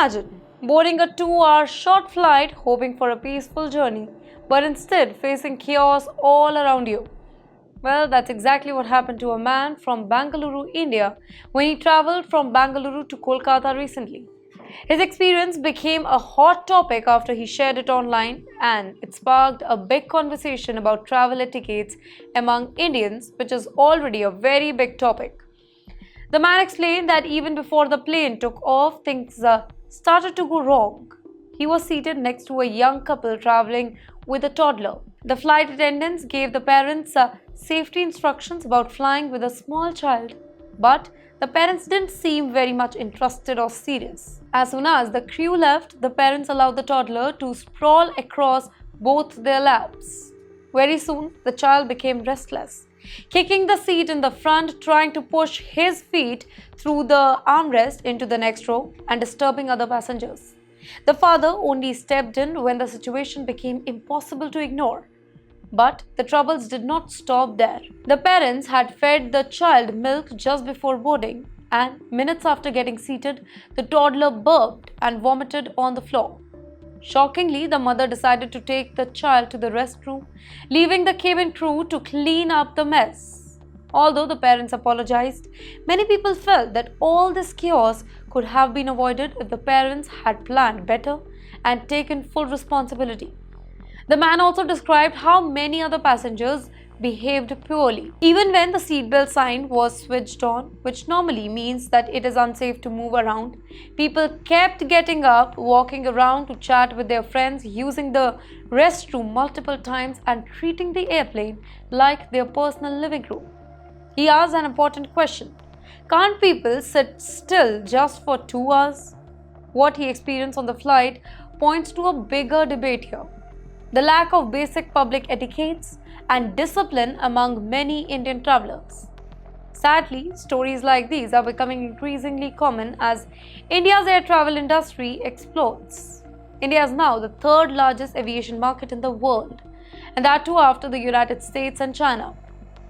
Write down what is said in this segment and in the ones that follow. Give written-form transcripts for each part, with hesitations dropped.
Imagine boarding a 2-hour short flight hoping for a peaceful journey, but instead facing chaos all around you. Well, that's exactly what happened to a man from Bengaluru, India, when he traveled from Bengaluru to Kolkata recently. His experience became a hot topic after he shared it online, and it sparked a big conversation about travel etiquettes among Indians, which is already a very big topic. The man explained that even before the plane took off, things started to go wrong. He was seated next to a young couple traveling with a toddler. The flight attendants gave the parents safety instructions about flying with a small child, but the parents didn't seem very much interested or serious. As soon as the crew left, the parents allowed the toddler to sprawl across both their laps. Very soon, the child became restless, kicking the seat in the front, trying to push his feet through the armrest into the next row and disturbing other passengers. The father only stepped in when the situation became impossible to ignore. But the troubles did not stop there. The parents had fed the child milk just before boarding, and minutes after getting seated, the toddler burped and vomited on the floor. Shockingly, the mother decided to take the child to the restroom, leaving the cabin crew to clean up the mess. Although the parents apologized, many people felt that all this chaos could have been avoided if the parents had planned better and taken full responsibility. The man also described how many other passengers behaved poorly. Even when the seatbelt sign was switched on, which normally means that it is unsafe to move around, people kept getting up, walking around to chat with their friends, using the restroom multiple times, and treating the airplane like their personal living room. He asked an important question: can't people sit still just for 2 hours? What he experienced on the flight points to a bigger debate here: the lack of basic public etiquettes and discipline among many Indian travelers. Sadly, stories like these are becoming increasingly common as India's air travel industry explodes. India is now the third largest aviation market in the world, and that too after the United States and China.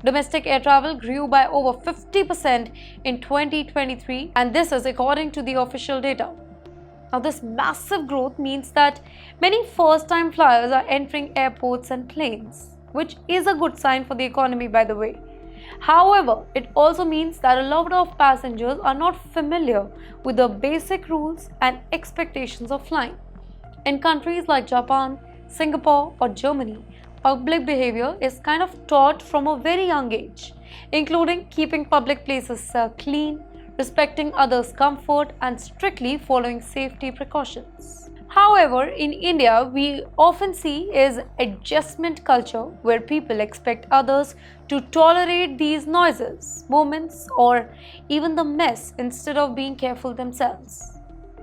Domestic air travel grew by over 50% in 2023, and this is according to the official data. Now, this massive growth means that many first-time flyers are entering airports and planes, which is a good sign for the economy, by the way. However, it also means that a lot of passengers are not familiar with the basic rules and expectations of flying. In countries like Japan, Singapore, or Germany, public behavior is kind of taught from a very young age, including keeping public places clean, respecting others' comfort, and strictly following safety precautions. However, in India, we often see is adjustment culture, where people expect others to tolerate these noises, movements, or even the mess instead of being careful themselves.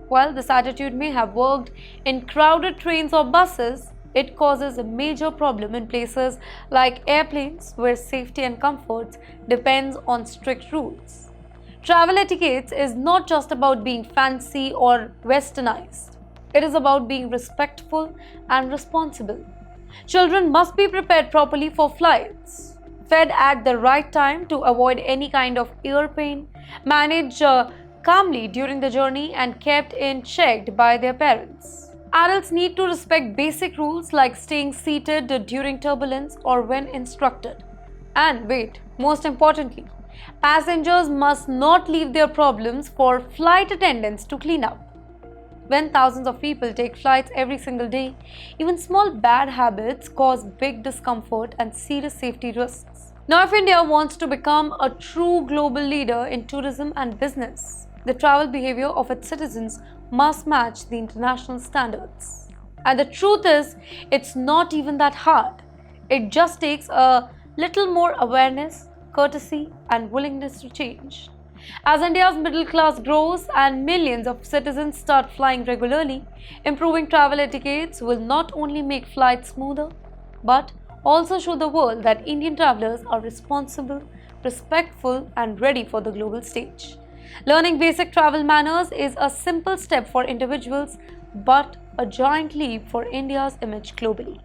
While this attitude may have worked in crowded trains or buses, it causes a major problem in places like airplanes, where safety and comfort depends on strict rules. Travel etiquette is not just about being fancy or westernized. It is about being respectful and responsible. Children must be prepared properly for flights, fed at the right time to avoid any kind of ear pain, managed calmly during the journey, and kept in check by their parents. Adults need to respect basic rules like staying seated during turbulence or when instructed. And wait, most importantly, passengers must not leave their problems for flight attendants to clean up. When thousands of people take flights every single day, even small bad habits cause big discomfort and serious safety risks. Now, if India wants to become a true global leader in tourism and business, the travel behavior of its citizens must match the international standards. And the truth is, it's not even that hard. It just takes a little more awareness, courtesy, and willingness to change. As India's middle class grows and millions of citizens start flying regularly, improving travel etiquettes will not only make flights smoother, but also show the world that Indian travelers are responsible, respectful, and ready for the global stage. Learning basic travel manners is a simple step for individuals, but a giant leap for India's image globally.